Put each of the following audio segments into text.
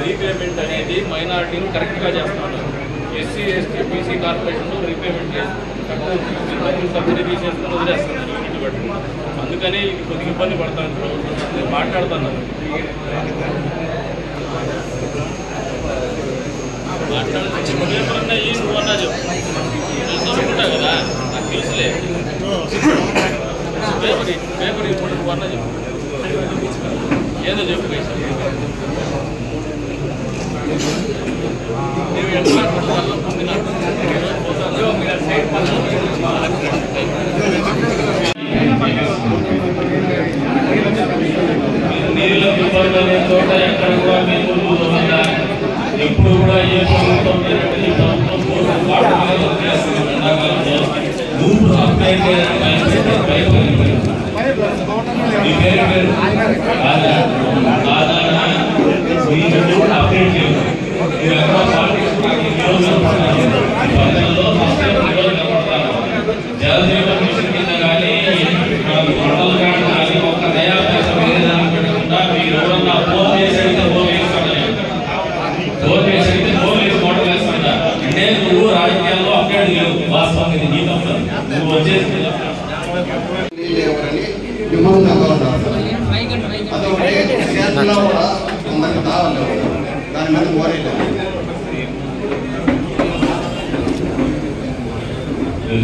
Repayment అనేది మైనారిటీని కరెక్ట్గా చేస్తున్నారు. ఎస్సీ ఎస్టీ బీసీ కార్పొరేషన్లో రీపేమెంట్ సబ్సిడీ తీసేసుకుని వదిలేస్తున్నారు ఇంటి బట్టి. అందుకని ఇది కొద్దిగా ఇబ్బంది పడతాను ప్రభుత్వం. నేను మాట్లాడుతున్నాను పేపరన్నా ఈ నువ్వన్నా చెప్పు చదువుకుంటా కదా నాకు తెలుసులే. పేపర్ ఇప్పుడు నువ్వన్నా చెప్పు ఏదో చెప్పు పైసా ನೀವು నీళ్ళ ఇబ్బంది తోట ఎక్కడ కూడా మీరు ఎప్పుడు కూడా ఏ ప్రభుత్వం జలజీవన మిషన్ కింద కానీ మండల కానీ ఒక నయా పైసా విధానం పెట్టకుండా మీరు ఎవరన్నా ఫోన్ చేసైతే ఫోన్ వేసుకుంటే ఫోన్ వేసి మోటార్ వేసుకుంటా అంటే నువ్వు రాజకీయాల్లో అప్డేట్ లేవు. వాస్తవం ఇది నీ తప్ప. నువ్వు వచ్చేసి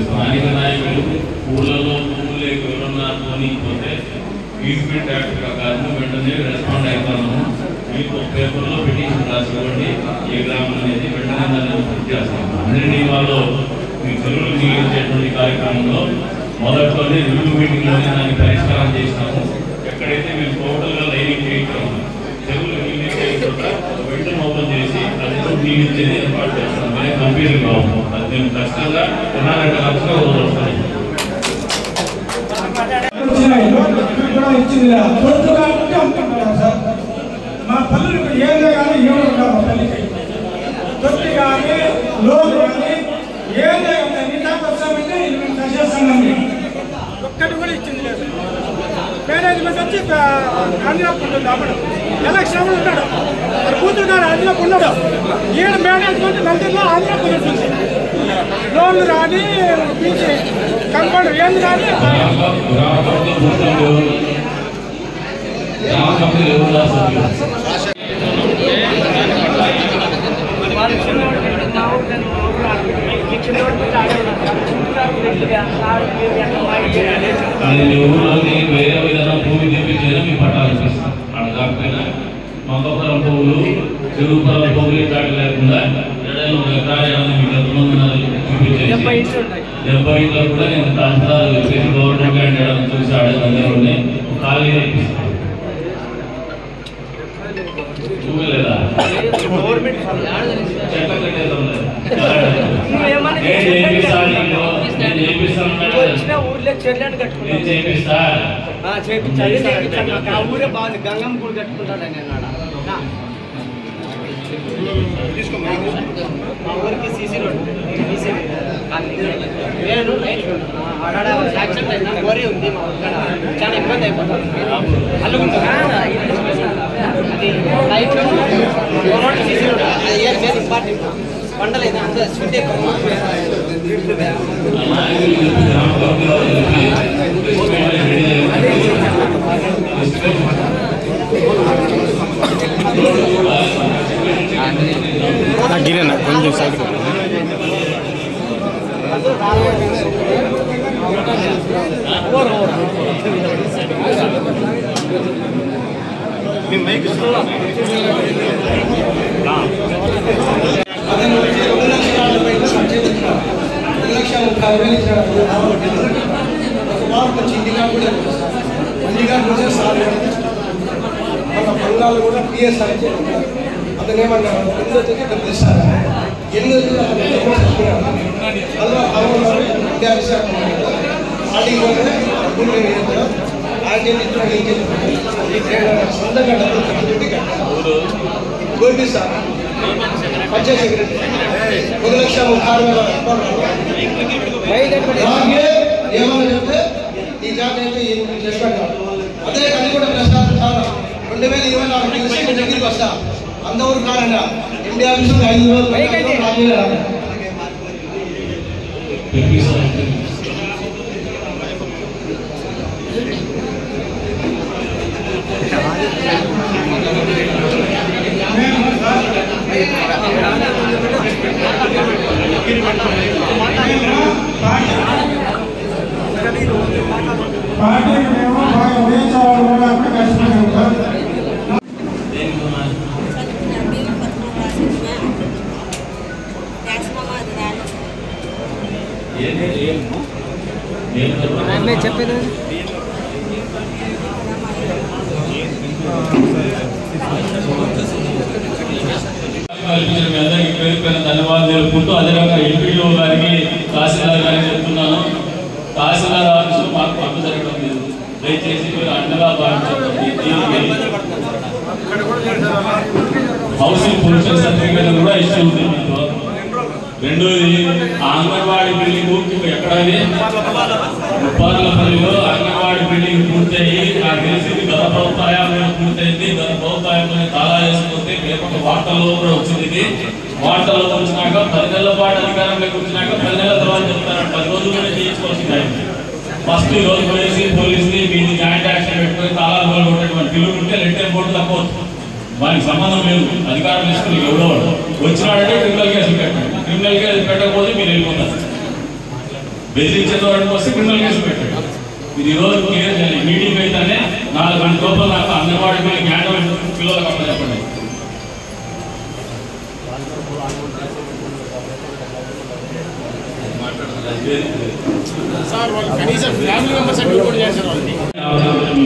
స్థానిక నాయకులు ఊళ్ళలో భూములు ఎవరన్నా పోనీకపోతే ఈస్మెంట్ యాక్ట్ ప్రకారం వెంటనే రెస్పాండ్ అవుతాము. మీకు పేపర్లో పిటిషన్ రాసుకోండి ఏ గ్రామం అనేది వెంటనే దాన్ని పూర్తి చేస్తాము. అందరినీ వాళ్ళు మీ చెరువులు నీళ్ళించేటువంటి కార్యక్రమంలో మొదట్లోనే రివ్యూ మీటింగ్లోనే దాన్ని పరిష్కారం చేసినాము. ఎక్కడైతే మేము టోటల్గా లైనింగ్ చేయించాము చెరువులు నీళ్ళించే వెంటనే ఓపెన్ చేసి అది నీళ్ళించేది ఏర్పాటు చేస్తాం. కంపెనీలు కావు అది మేము ఖచ్చితంగా 2 లక్షలు వదులుతాయి. మా పల్లెలు ఏదే కానీ ఏమన్నా మా పల్లెకి తొట్టి కానీ లోన్ కానీ ఏదే వస్తామంటే చేస్తామండి. ఒక్కటి కూడా ఇచ్చింది లేదు. మేనేజ్మెంట్ వచ్చి ఆంధ్రాపు ఉంటుంది అప్పుడు ఎలక్షన్ ఉంటాడు మరి కూతురు గారు ఆంధ్రాపు ఉన్నాడు. ఈయన మేనేజ్మెంట్ నలుగురిలో ఆంధ్రాపు ఉంటుంది. లోన్లు రాని పీజీ కంపౌండ్ ఏం కానీ వేరే విధంగా భూమి తెప్పించేదా మీ పట్టాలు అక్కడ కాకపోయినా మంగపురం పువ్వులు చెరువుపురం పువ్వులు ఇట్లాంటి లేకుండా 2 ఎకరాలు మీకు చూపించేసి 70 ఇంట్లో కూడా నేను తహసీల్దార్ చెప్పేసి గవర్నమెంట్ ల్యాండ్ చూసి ఆడేదాన్ని ఖాళీ తెప్పిస్తాను. చూడలేదా ఊరే బాగుంది. గంగమ్మ గుడి కట్టుకుంటాడని అన్నాడు. మా ఊరికి సీసీ రోడ్ నేను యాక్సిడెంట్ అయినా కోరే ఉంది. మా ఊరికాడ చాలా ఇబ్బంది అయిపోతుంది. అది లైట్ సీసీ రోడ్ అది ఇంపార్టెంట్. పండలేదు అంత స్వీట్ ఎక్కువ గిరేనా కొంచెం సైడ్ బంగాళ కూడా పిఎస్ఆర్ అతనేమన్నా ఎందుకు తెస్తారు ఎందుకు అందులో విద్యాశాఖ ఆడికి గోపి సార్ పంచాయత్ సెక్రటరీ 1,36,000 ఏమన్నా చెప్తే ఈ జాబ్ అయితే చేసి పెట్టాలి. అదే కలిగొండ ప్రసాద్ చాలా 2024 తెలిసి మీ దగ్గరికి వస్తా. అందరూ కారణంగా ఇండియా ఆఫీసు 5 రోజులు పార్టీకి మేము బాగా ఉదయించాలని కూడా అక్కడ కష్టపడి ఉంటాం. చెప్పేది మీ అందరికీ పేరు పైన ధన్యవాదాలు తెలుపుకుంటూ అదేవిధంగా ఎంపీఓ గారికి తహసీల్దార్ గారికి చెప్తున్నాను. తహసీల్దార్ ఆఫీసులో మాకు పనులు జరగడం లేదు. దయచేసి మీరు అండగా భావించండి. హౌసింగ్ పొల్యూషన్ సర్టిఫికేట్ కూడా ఇష్యూ ఉంది మీతో. రెండోది అంగన్వాడీ బిల్డింగ్ ఎక్కడది ముప్పార్లపల్లిలో అంగన్వాడీ బిల్డింగ్ పూర్తయి నాకు తెలిసింది గత ప్రభుత్వం పూర్తయింది. గత ప్రభుత్వం తాళా వేసుకుంటే పేపర్ వార్తల్లో కూడా వచ్చింది. వార్తల్లో వచ్చినాక 10 నెలల పాటు అధికారంలోకి వచ్చినాక 10 నెలల తర్వాత చెప్తారు 10 రోజుల్లోనే చేయించుకోవాల్సింది. ఫస్ట్ ఈ రోజు పోలీసు పోలీసుని మీది జాయింట్ యాక్షన్ పెట్టుకొని తాళాలు గోలు కొట్టేటువంటి పిల్లలు ఉంటే లెటర్ బోర్డు తప్పవచ్చు. వానికి సంబంధం లేదు. అధికారం తీసుకుని ఎవడో వచ్చినాడంటే క్రిమినల్ కేసులు పెట్టండి. క్రిమినల్ కేసు పెట్టకపోతే మీరు వెళ్ళిపోతారు. బెదిరించే వాడికి వస్తే క్రిమినల్ కేసు పెట్టండి. ఇది ఈ రోజు క్లియర్ చేయాలి. మీటింగ్ అయితేనే 4 గంటల లోపల నాకు అంగన్వాడీ జ్ఞానం పిల్లలకు అప్ప చెప్పండి.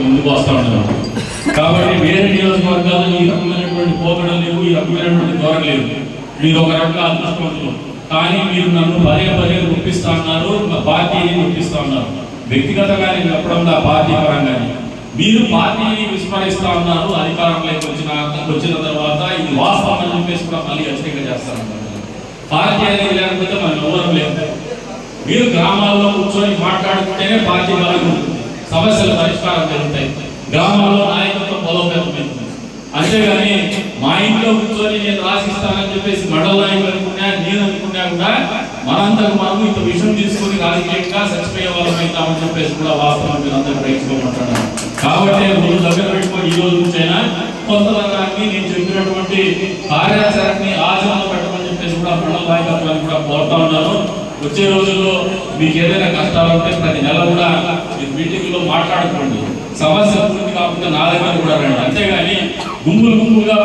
ముందుకు వస్తా ఉన్నాను కాబట్టి వేరే నియోజకవర్గాలు ఈ రకమైనటువంటి పోకడం లేవు, ఈ రకమైనటువంటి ధోరణి లేవు. మీరు ఒక రకంగా అదృష్టవంతులు. కానీ మీరు నన్ను పదే గుర్తిస్తా ఉన్నారు, పార్టీని గుర్తిస్తా ఉన్నారు. వ్యక్తిగతంగా నేను చెప్పడం నా పార్టీ పరంగానే మీరు పార్టీని విస్మరిస్తా ఉన్నారు. అధికారంలోకి వచ్చిన తర్వాత ఇది వాస్తవం అని చెప్పేసి కూడా మళ్ళీ హెచ్చరిక చేస్తాను. పార్టీ అనేది లేకపోతే మనం ఎవరు లేదు. మీరు గ్రామాల్లో కూర్చొని మాట్లాడుకుంటేనే పార్టీ బలంగా ఉంటుంది. సమస్యల పరిష్కారం జరుగుతాయి. గ్రామాల్లో నాయకత్వం బలోపేతమైంది. అంతేగాని మా ఇంట్లో కూర్చొని నేను రాసిస్తానని చెప్పేసి మండల నాయకులు అనుకున్నా నేను అనుకున్నా కూడా మనంతకు మనం ఇంత విషయం తీసుకుని రాజకీయంగా చచ్చిపోయే వాళ్ళం అవుతామని చెప్పేసి కూడా వాస్తవం మీరు అందరూ గ్రహించుకోమంటున్నాను. కాబట్టి ముందు దగ్గర పెట్టుకొని ఈ రోజు నుంచైనా కొంత రంగాన్ని నేను చెప్పినటువంటి కార్యాచరణని ఆచరణలో పెట్టమని చెప్పేసి కూడా మండల నాయకత్వాన్ని కూడా కోరుతా ఉన్నాను. వచ్చే రోజుల్లో మీకు ఏదైనా కష్టాలు ఉంటే ప్రతి నెల కూడా మీరు మీటింగ్లో మాట్లాడుకోండి. సమస్య పూర్తి కాకుండా నా దగ్గర కూడా రండి. అంతేగాని గుంపులుగా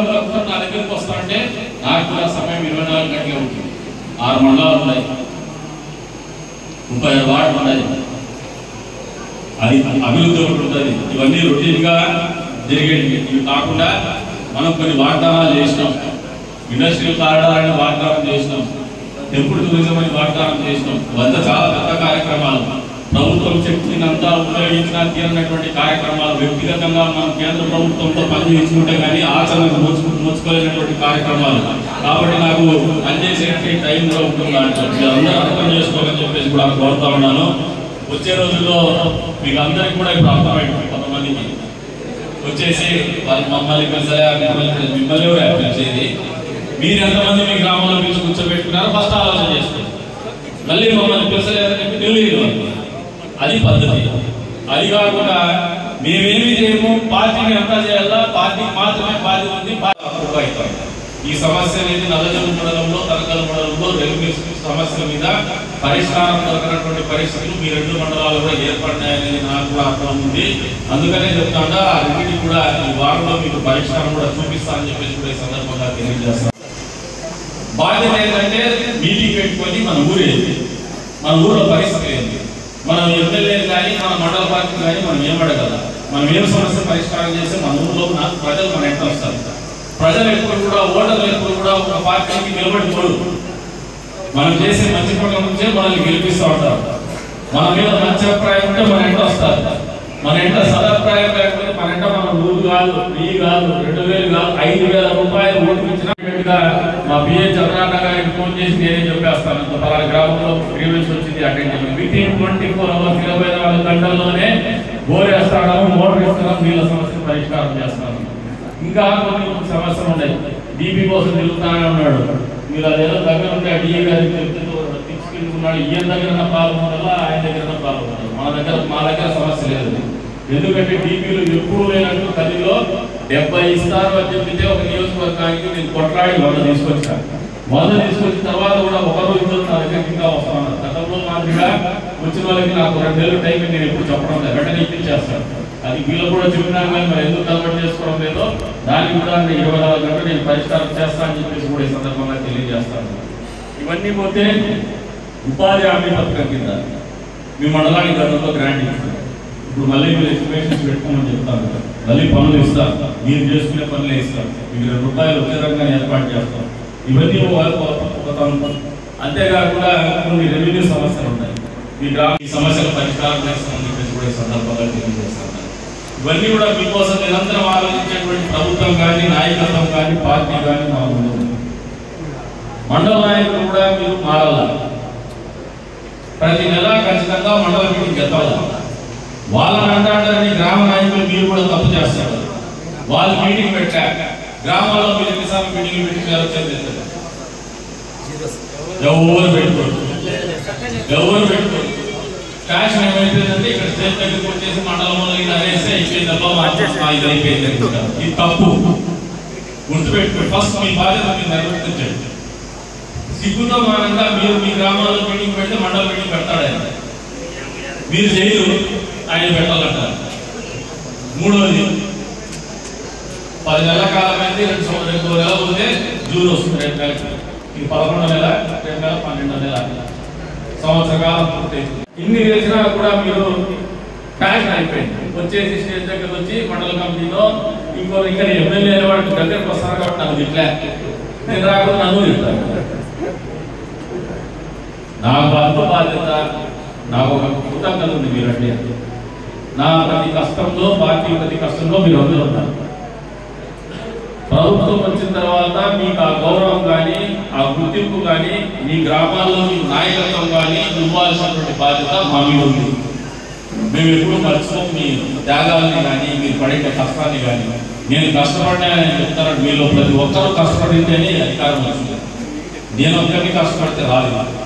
నా దగ్గరికి వస్తా అంటే నాకు కూడా సమయం 24 గంటలే ఉంటుంది. 6 మండలాలు ఉన్నాయి, 36 వార్డులు ఉన్నాయి. అది అభివృద్ధి ఒకటి ఉంటుంది. ఇవన్నీ రొటీన్గా జరిగేవి. ఇవి కాకుండా మనం కొన్ని వాగ్దానాలు చేసినాం. ఇండస్ట్రియల్ కారిడార్ని వాగ్దానం చేసినాం. టెంపుల్ టూరిజం అని వాగ్దానం చేసినాం. ఇవంతా చాలా పెద్ద కార్యక్రమాలు. ప్రభుత్వం శక్తినంతా ఉపయోగించిన తీరనటువంటి కార్యక్రమాలు. వ్యక్తిగతంగా మనం కేంద్ర ప్రభుత్వంతో పనిచేసుకుంటే కానీ ఆచరణకు నోచుకోలేనటువంటి కార్యక్రమాలు. కాబట్టి నాకు పనిచేసే టైంలో ఉంటుంది. అందరూ అర్థం చేసుకోవాలని చెప్పేసి కూడా కోరుతా ఉన్నాను. వచ్చే రోజుల్లో మీకు అందరికి కూడా ఇప్పుడు అర్థమైంది. కొంతమందికి వచ్చేసి వాళ్ళు మమ్మల్ని మిమ్మల్ని పిలిచేది మీరు ఎంతమంది మీ గ్రామంలో పిలిచి కూర్చోబెట్టుకున్నారో ఫస్ట్ ఆలోచన చేసుకోండి. మళ్ళీ మమ్మల్ని పిలిచలేదని చెప్పి తెలియదు. అది పద్ధతి. అది కాకుండా మేమేమి చేయము, పార్టీని అంతా చేయాలా, పార్టీకి మాత్రమే బాధ్యత ఉంది. ఈ సమస్య అనేది నల్లజల్లు మండలంలో తనకల్ మండలంలో రెవెన్యూ సమస్యల మీద పరిష్కారం దొరకనటువంటి పరిస్థితులు మీ 2 మండలాలు కూడా ఏర్పడినాయనేది నాకు కూడా అర్థం ఉంది. అందుకనే చెప్తాను ఆ రెండింటికి కూడా ఈ వారంలో మీకు పరిష్కారం కూడా చూపిస్తానని చెప్పేసి కూడా ఈ సందర్భంగా తెలియజేస్తాను. బాధ్యత ఏంటంటే మీటింగ్ పెట్టుకొని మన ఊళ్ళో పరిస్థితి ఏంటి, మనం ఎమ్మెల్యేలు కానీ మన మండల పార్టీ కానీ మనం ఏమడగల, మనం ఏం సమస్య పరిష్కారం చేస్తే మన ఊళ్ళో ప్రజలు మన ఎంత వస్తారు. ప్రజలు ఎప్పుడు కూడా ఓటర్లు ఎప్పుడు కూడా ఒక పార్టీకి నిలబడిపోరు. మనం చేసే మంచి పనుల నుంచే మనల్ని గెలిపిస్తూ ఉంటారు. మన మీద మంచి అభిప్రాయం ఉంటే మన ఎంత వస్తారు. మన ఇంట్లో సదప్రాయం లేకపోతే మన ఇంట్లో మనం 100 కాదు 1000 కాదు 2000 కాదు 5000 రూపాయలు ఓటు ఇచ్చినట్టుగా మా బిఏ చంద్రన్న గారికి ఫోన్ చేసి నేనే చెప్పేస్తాను. ఇంత పలానా గ్రామంలో గ్రీవెన్స్ వచ్చింది అటెండ్ చేయాలి. వితిన్ 24 hours 24 గంటల్లోనే బోరేస్తాను, మోటార్ ఇస్తాను, నీళ్ళ సమస్యను పరిష్కారం చేస్తాను. ఇంకా కొన్ని సమస్యలు ఉన్నాయి. డీపీ కోసం తిరుగుతానే ఉన్నాడు. మీరు అదేదో దగ్గర ఉంటే డిఏ గారికి తీసుకెళ్ళుకున్నాడు. ఈయన దగ్గర పాల్గొనడం ఆయన దగ్గర పాల్గొనడం. మా దగ్గర సమస్య లేదు. ఎందుకంటే డీపీలు ఎప్పుడు లేనట్టు 10లో 70 ఇస్తారు అని చెప్పితే ఒక నియోజకవర్గానికి నేను కొట్లాడి 100 తీసుకొచ్చాను. 100 తీసుకొచ్చిన తర్వాత కూడా ఒకరు ఇద్దరు నా దగ్గరికి ఇంకా వస్తాను. గతంలో మాదిరిగా వచ్చిన వాళ్ళకి నాకు 2 నెలలు టైం నేను ఎప్పుడు చెప్పడం లేదు, వెంటనే ఇప్పించేస్తాను. అది వీళ్ళు కూడా చెప్పినాను కానీ మరి ఎందుకు కన్వర్ట్ చేసుకోవడం లేదో దానికి కూడా 24 గంటలు నేను పరిష్కారం చేస్తాను అని చెప్పేసి కూడా ఈ సందర్భంగా తెలియజేస్తాను. ఇవన్నీ పోతే ఉపాధి హామీ పథకం కింద మీ మండలానికి గతంలో గ్రాంట్ ఇస్తారు. ఇప్పుడు మళ్ళీ మీరు ఎస్టిమేషన్స్ పెట్టుకోమని చెప్తాను. మళ్ళీ పనులు ఇస్తారు, మీరు చేసుకునే పనులే ఇస్తారు. మీకు ₹2 వచ్చే రకంగా ఏర్పాటు చేస్తాం. ఇవన్నీ అంతేకాకుండా కొన్ని రెవెన్యూ సమస్యలు ఉన్నాయి. మీ గ్రామ ఈ సమస్యల పరిష్కారం చేస్తామని చెప్పేసి కూడా ఈ సందర్భంగా తెలియజేస్తాను. ఇవన్నీ కూడా మీకోసం నిరంతరం ఆలోచించేటువంటి ప్రభుత్వం కానీ నాయకత్వం కానీ పార్టీ కానీ మా ముందు మండల నాయకులు కూడా మీరు మారాలి. ప్రతి నెల ఖచ్చితంగా మండల మీటింగ్ ఎత్తాలి. వాళ్ళని అంటారని గ్రామ నాయకులు మీరు కూడా తప్పు చేస్తారు. వాళ్ళు మీటింగ్ పెట్టాక గ్రామాల్లో మీరు ఎన్నిసార్లు మీటింగ్లు పెట్టారో తెలియదు. ఎవరు పెట్టుకోరు క్యాష్ ఏమైపోయిందంటే ఇక్కడ స్టేట్ దగ్గరికి వచ్చేసి మండలంలో అనేసి అయిపోయిందబ్బా ఇది అయిపోయింది. ఇది తప్పు, గుర్తుపెట్టుకోండి. ఫస్ట్ మీ బాధ్యత మీరు నిర్వర్తించండి. సిగ్గుతో మానంగా మీరు మీ గ్రామాల్లో మీటింగ్ పెడితే మండల మీటింగ్ పెడతాడు ఆయన, మీరు చేయరు, ఆయన పెట్టాలంటారు. మూడోది 10 నెలల కాలం అయితే 2 నెలలు పోతే జూన్ వస్తుంది. 2 నెలలు ఇది 11వ నెల, 2 నెలలు 12వ నెల, సంవత్సర కాలం పూర్తయింది. ఇన్ని చేసినా కూడా మీరు ప్యాషన్ అయిపోయింది. వచ్చేసి స్టేజ్ దగ్గరకు వచ్చి మండల కమిటీలో ఇంకా ఎమ్మెల్యే వాడికి దగ్గరకు వస్తారు కాబట్టి నాకు తిట్లే, నేను రాకపోతే నన్ను తింటాను. నా బాధ్యత, నాకు ఒక కృతజ్ఞత ఉంది మీరంటే. నా ప్రతి కష్టంలో, పార్టీ ప్రతి కష్టంలో మీరు అందరూ ఉన్నారు. ప్రభుత్వం వచ్చిన తర్వాత మీకు ఆ గౌరవం కానీ ఆ గుర్తింపు కానీ మీ గ్రామాల్లో మీకు నాయకత్వం కానీ ఇవ్వాల్సినటువంటి బాధ్యత మా మీద ఉంది. మేము ఎప్పుడు మర్చిపోం మీ త్యాగాలని కానీ మీరు పడే కష్టాన్ని కానీ. నేను కష్టపడినానని చెప్తాను. మీలో ప్రతి ఒక్కరూ కష్టపడితేనే అధికారం వచ్చింది. నేను ఒక్కరిని కష్టపడితే రాలేదు.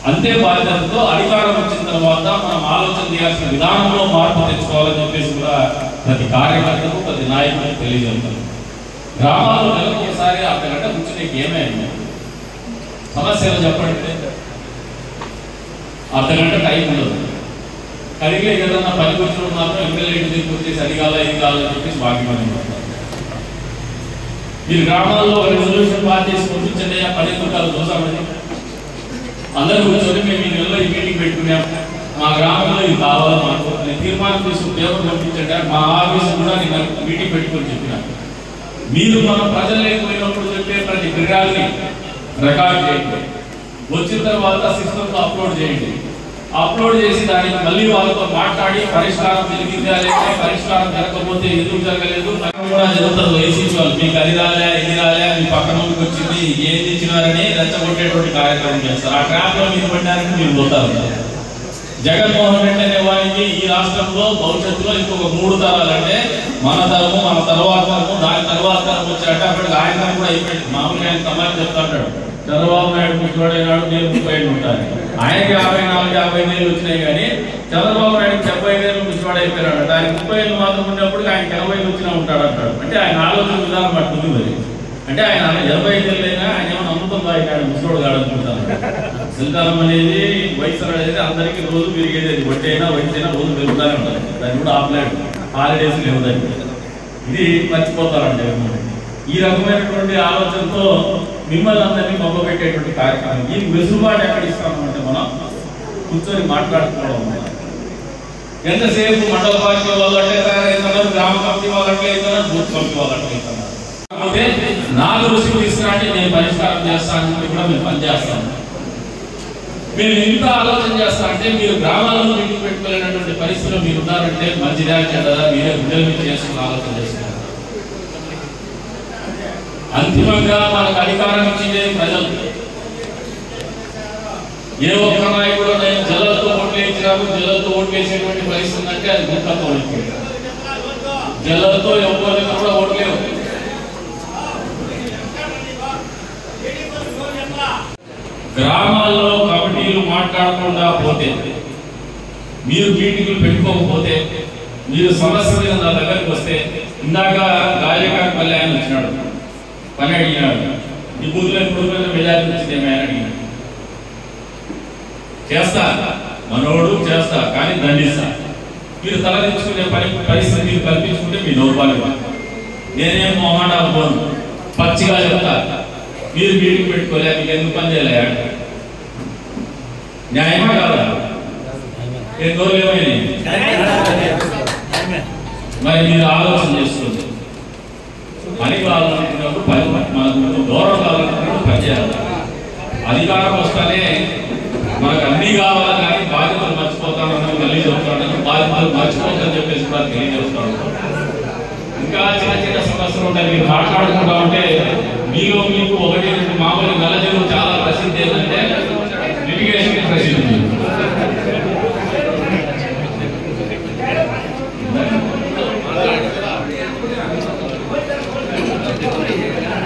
అంతే బాధ్యతతో అధికారం వచ్చిన తర్వాత మనం ఆలోచన చేయాల్సిన విధానంలో మార్పు తెచ్చుకోవాలని చెప్పేసి కూడా ప్రతి కార్యకర్తకు ప్రతి నాయకులకు తెలియజేస్తాను. గ్రామాల్లో నెలకు ఒకసారి అర్ధగంట కూర్చునే ఏమైంది సమస్యలు చెప్పండి. అర్ధగంట టైం ఉండదు. కలిగే ఏదన్నా పని కూర్చోవడం మాత్రం ఎమ్మెల్యే దగ్గరికి వచ్చేసి అది కావాలా ఇది కావాలని చెప్పేసి బాధ్యమని మీరు గ్రామాల్లో రెజల్యూషన్ పాస్ చేసి పంపించండి. ఆ 10 రూపాయలు చూసామని అందరూ కూర్చొని మేము ఈ నెలలో ఈ మీటింగ్ పెట్టుకున్నాం, మా గ్రామంలో ఇది కావాలో మాకు తీర్మానం తీసుకుని పేపర్ పంపించండి. మా ఆఫీసు కూడా నేను మీటింగ్ పెట్టుకొని చెప్పినాను. మీరు మన ప్రజలు లేకపోయినప్పుడు చెప్పే ప్రతి క్రియాలని రికార్డ్ చేయండి. వచ్చిన తర్వాత సిస్టమ్లో అప్లోడ్ చేయండి. అప్లోడ్ చేసి దానికి మళ్ళీ వాళ్ళతో మాట్లాడి పరిష్కారం జరిగిందా లేదా, పరిష్కారం జరగకపోతే ఎందుకు జరగలేదు కూడా జరుగుతుంది. ఏసీసీ వాళ్ళు మీకు అది రాలే ఇది రాలే మీ పక్కన వచ్చింది ఏది ఇచ్చినారని రెచ్చగొట్టేటువంటి కార్యక్రమం చేస్తారు. ఆ ట్రాప్ లో మీరు పడ్డానికి మీరు పోతారు. జగన్మోహన్ రెడ్డి అనే వారికి ఈ రాష్ట్రంలో భవిష్యత్తులో ఇంకొక 3 తరాలు అంటే మన తరము, మన తర్వాత తరము, దాని తర్వాత తరం వచ్చాక అప్పటికి ఆయన కూడా అయిపోయింది. మామూలుగా ఆయన సమాజం చెప్తాడు, చంద్రబాబు నాయుడు ముఖ్యవాడైనాడు, నేను 30 ఉంటాను. ఆయనకి 54-55 ఏళ్ళు వచ్చినాయి కానీ చంద్రబాబు నాయుడు 75 ఏళ్ళు ముఖ్యవాడు అయిపోయినాడు. ఆయన 30 ఏళ్ళు మాత్రం ఉన్నప్పుడు ఆయన 80 వచ్చినా ఉంటాడు అంటాడు. అంటే ఆయన ఆలోచన విధానం పట్టుకుంది. మరి అంటే ఆయన 85 ఏళ్ళు అయినా ఆయన ఏమైనా అమృతం ఆయన ముసలోడు కాడనుకుంటాను. శిల్కాలం అనేది వయసు అనేది అందరికీ రోజు పెరిగేది. వడ్డీ అయినా వయసు అయినా రోజు పెరుగుతానే ఉంటుంది. దాన్ని కూడా ఆపలేడు. హాలిడేస్ లేవు దానికి. ఇది మర్చిపోతారంటే ఈ రకమైనటువంటి ఆలోచనతో మిమ్మల్ని అందరినీ మొగ్గబెట్టేటువంటి కార్యక్రమం. దీనికి వెసులుబాటు ఎక్కడ ఇస్తామంటే మనం కూర్చొని మాట్లాడుకోవడం. ఎంతసేపు మండల పార్టీ వాళ్ళు అంటే తయారవుతున్నారు, గ్రామ కమిటీ వాళ్ళు అట్లా అవుతున్నారు, బూత్ కమిటీ వాళ్ళు అట్లా అవుతున్నారు. కాకపోతే నా దృష్టికి తీసుకురండి, నేను పరిష్కారం చేస్తాను కూడా మేము పనిచేస్తాను. మీరు ఎంత ఆలోచన చేస్తారంటే మీరు గ్రామాలలో మీటింగ్ పెట్టుకోలేనటువంటి పరిస్థితులు మీరు ఉన్నారంటే మంచిదా చెడ్డదా మీరే గుండెల మీద చేసుకుని ఆలోచన చేస్తున్నారు. అంతిమంగా మనకు అధికారం ఇచ్చిందే ప్రజలు. ఏ ఒక్క నాయకుడు నేను జల్లతో ఓట్లు వేయించినాము జల్లతో ఓట్లు వేసేటువంటి పరిస్థితి ఉందంటే అది గుర్తంతో ఓడిపోయింది. జల్లతో ఎవరి కూడా ఓట్లేవు. గ్రామాల్లో కమిటీలు మాట్లాడకుండా పోతే, మీరు మీటింగులు పెట్టుకోకపోతే, మీరు సమస్య మీద నా దగ్గరికి వస్తే, ఇందాక గాయకాపల్లి ఆయన వచ్చినాడు, పని అడిగినాడు, ఈ బూత్లో ఇప్పుడు మెజారిటీ వచ్చింది ఏమైనా అడిగినాడు. చేస్తా మనోడు చేస్తా కానీ దండిస్తా. మీరు తలదించుకునే పరిస్థితి మీరు కల్పించుకుంటే మీ దౌర్భాగ్యం. నేనేం మొహమాటాలు పోను, పచ్చిగా చెప్తా. మీరు మీటింగ్ పెట్టుకోలే, మీకు ఎందుకు పని చేయలే? న్యాయమా కాదా? ఏమైనా మరి మీరు ఆలోచన చేసుకోండి. పని కావాలనుకున్నప్పుడు మనకు గౌరవం కావాలనుకున్నప్పుడు పని చేయాలి. అధికారం వస్తానే మనకు అన్ని కావాలి కానీ బాధ్యతలు మర్చిపోతామని తెలియజేస్తాను. బాధ్యతలు మర్చిపోతామని చెప్పేసి కూడా తెలియజేస్తాను. ఇంకా చిన్న చిన్న సమస్యలు ఉంటాయి. మీరు మాట్లాడుకుంటా ఉంటే మీలో మీకు ఒకటి రెండు మామూలు నల్లజరువు చాలా ప్రసిద్ధి ఏంటంటే లిటిగేషన్ ప్రసిద్ధి.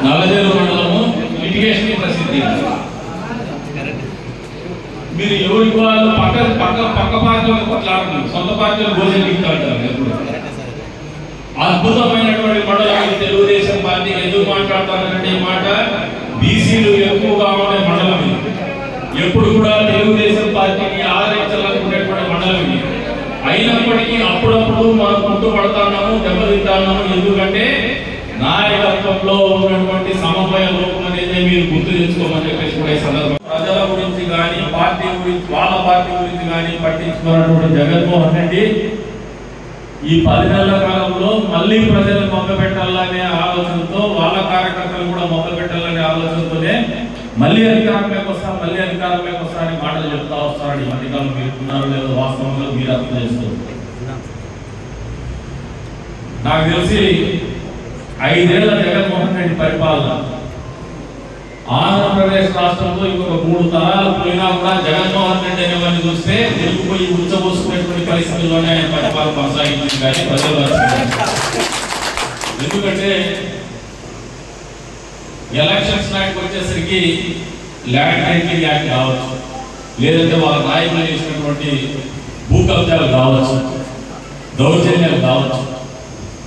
నల్లజరువు మండలము లిటిగేషన్ ప్రసిద్ధి. మీరు ఎవరికి వాళ్ళు పక్క పార్టీలకు కొట్లాడుతున్నారు, సొంత పార్టీలు భోజనం ఇస్తాంటారు. ఎప్పుడు అద్భుతమైనటువంటి మండలం తెలుగుదేశం పార్టీ. ఎందుకు మాట్లాడతారంటే ఈ మాట, బీసీలు ఎక్కువగా ఉండే మండలం ఇది. ఎప్పుడు కూడా తెలుగుదేశం పార్టీని ఆదరించాలనుకునేటువంటి మండలం ఇది. అయినప్పటికీ అప్పుడప్పుడు మనం కుంటుపడుతున్నాము, దెబ్బతింటున్నాము. ఎందుకంటే నాయకత్వంలో ఉన్నటువంటి సమన్వయ లోపం అనేది మీరు గుర్తు తెచ్చుకోమని చెప్పేసి కూడా ఈ సందర్భం. ప్రజల గురించి కానీ పార్టీ గురించి, వాళ్ళ పార్టీ గురించి కానీ పట్టించుకున్నటువంటి జగన్మోహన్ రెడ్డి ఈ 10 నెలల కాలంలో మళ్ళీ ప్రజలను మొక్కబెట్టాలనే ఆలోచనతో, వాళ్ళ కార్యకర్తలు కూడా మొక్కబెట్టాలనే ఆలోచనతోనే మళ్ళీ అధికారంలోకి వస్తా అని మాటలు చెప్తా వస్తారని ఈ మధ్యకాలం మీరు ఉన్నారు లేదో వాస్తవంలో మీరు అర్థం చేసుకోండి. నాకు తెలిసి 5 ఏళ్ల జగన్మోహన్ రెడ్డి పరిపాలన ఆంధ్రప్రదేశ్ రాష్ట్రంలో ఇంకొక 3 తరాలు పోయినా కూడా జగన్మోహన్ రెడ్డి అనేవాడిని చూస్తే తెలుగుపోయి ఉచ్చబోసుకునేటువంటి పరిస్థితుల్లోనే ఆయన పరిపాలన కొనసాగించింది కానీ ప్రజలు. ఎందుకంటే ఎలక్షన్స్ నాటికి వచ్చేసరికి ల్యాండ్ టైటిలింగ్ యాక్ట్ కావచ్చు, లేదంటే వాళ్ళ నాయకులు చేసినటువంటి భూ కబ్జాలు కావచ్చు, దౌర్జన్యాలు కావచ్చు,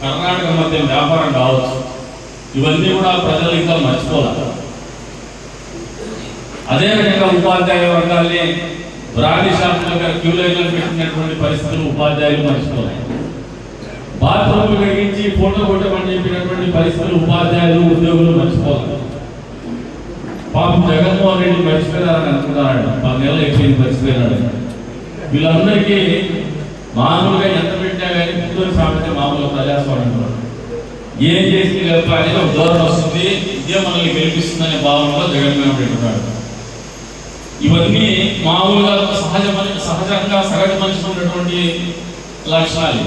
కర్ణాటక మధ్య వ్యాపారం కావచ్చు, ఇవన్నీ కూడా ప్రజలు ఇంకా మర్చిపోవాలి. అదేవిధంగా ఉపాధ్యాయ వర్గాల్ని బ్రాండీ షాప్ దగ్గర క్యూ లైన్లో పెట్టినటువంటి పరిస్థితులు ఉపాధ్యాయులు మర్చిపోవాలి. బాత్రూమ్లు కడిగించి ఫోటో కొట్టమని చెప్పినటువంటి పరిస్థితులు ఉపాధ్యాయులు ఉద్యోగులు మర్చిపోవాలి. పాపం జగన్మోహన్ రెడ్డి మర్చిపోయారని అనుకున్నాడు. 10 నెలలు అయిపోయింది మర్చిపోయినాడు. వీళ్ళందరికీ మామూలుగా ఎంత పెట్టినా కానీ ముందు సామెత మామూలుగా ప్రజాస్వామ్యం ఏం చేసి అనేది ఒక దూరం వస్తుంది, ఇదే మనల్ని గెలిపిస్తుందనే భావనలో జగన్మోహన్ రెడ్డి ఉన్నాడు. ఇవన్నీ మామూలుగా సహజంగా సగటు మనిషి ఉన్నటువంటి లక్షణాలు.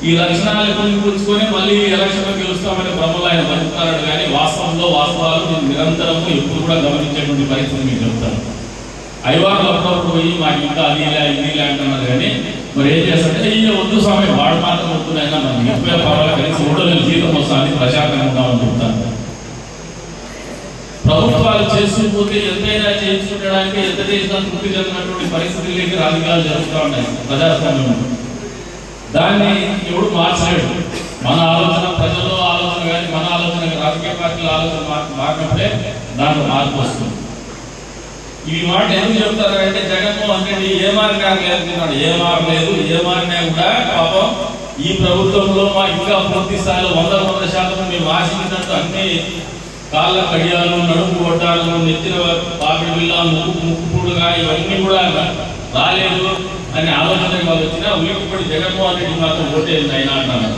ఈ లక్షణాలు పుంజుకొని మళ్ళీ ఎలక్షన్లో గెలుస్తామని భ్రమలో ఆయన బతుకుతున్నాడు. కానీ వాస్తవాలు నేను నిరంతరము ఎప్పుడు కూడా గమనించేటువంటి పరిస్థితి మీకు చెప్తాను. ఐవార్లు అప్పుడప్పుడు పోయి మాకు ఇంకా అది ఇది అంటున్నారు. కానీ మరి ఏం చేస్తారంటే ఈ వద్దు స్వామి వాడు మాత్రం వద్దునైనా మనకి ఎక్కువ పర్వాలేదు కలిసి 3 నెలల జీతం వస్తుంది ప్రశాంతంగా ఉందామని చెప్తాను. ప్రభుత్వాలు చేసుకుపోతే ఎంతైనా చేయించుకోవడానికి ఎంత చేసినా తృప్తి చెందినటువంటి పరిస్థితులకి రాజకీయాలు జరుగుతూ ఉన్నాయి ప్రజాస్వామ్యం. దాన్ని ఎవడు మార్చలేడు. మన ఆలోచన, ప్రజల్లో ఆలోచన కానీ మన ఆలోచన రాజకీయ పార్టీల ఆలోచన మారినప్పుడే దాంట్లో మార్పు వస్తుంది. ఈ మాట ఎందుకు చెప్తారంటే జగన్మోహన్ రెడ్డి ఏ మారినా లేదనుకున్నాడు. ఏ మారినా కూడా పాపం ఈ ప్రభుత్వంలో మా ఇంకా పూర్తి స్థాయిలో 100% మేము ఆశించినట్టు అన్ని కాళ్ళ కడియాలు, నడుము కొట్టాలు, నెత్తిన పాపిడి బిల్ల, ముక్కుపుడుగా ఇవన్నీ కూడా రాలేదు అనే ఆలోచన వాళ్ళు వచ్చినా వీటిపడి జగన్మోహన్ రెడ్డి మాత్రం ఓటేది అయినా అంటున్నారు.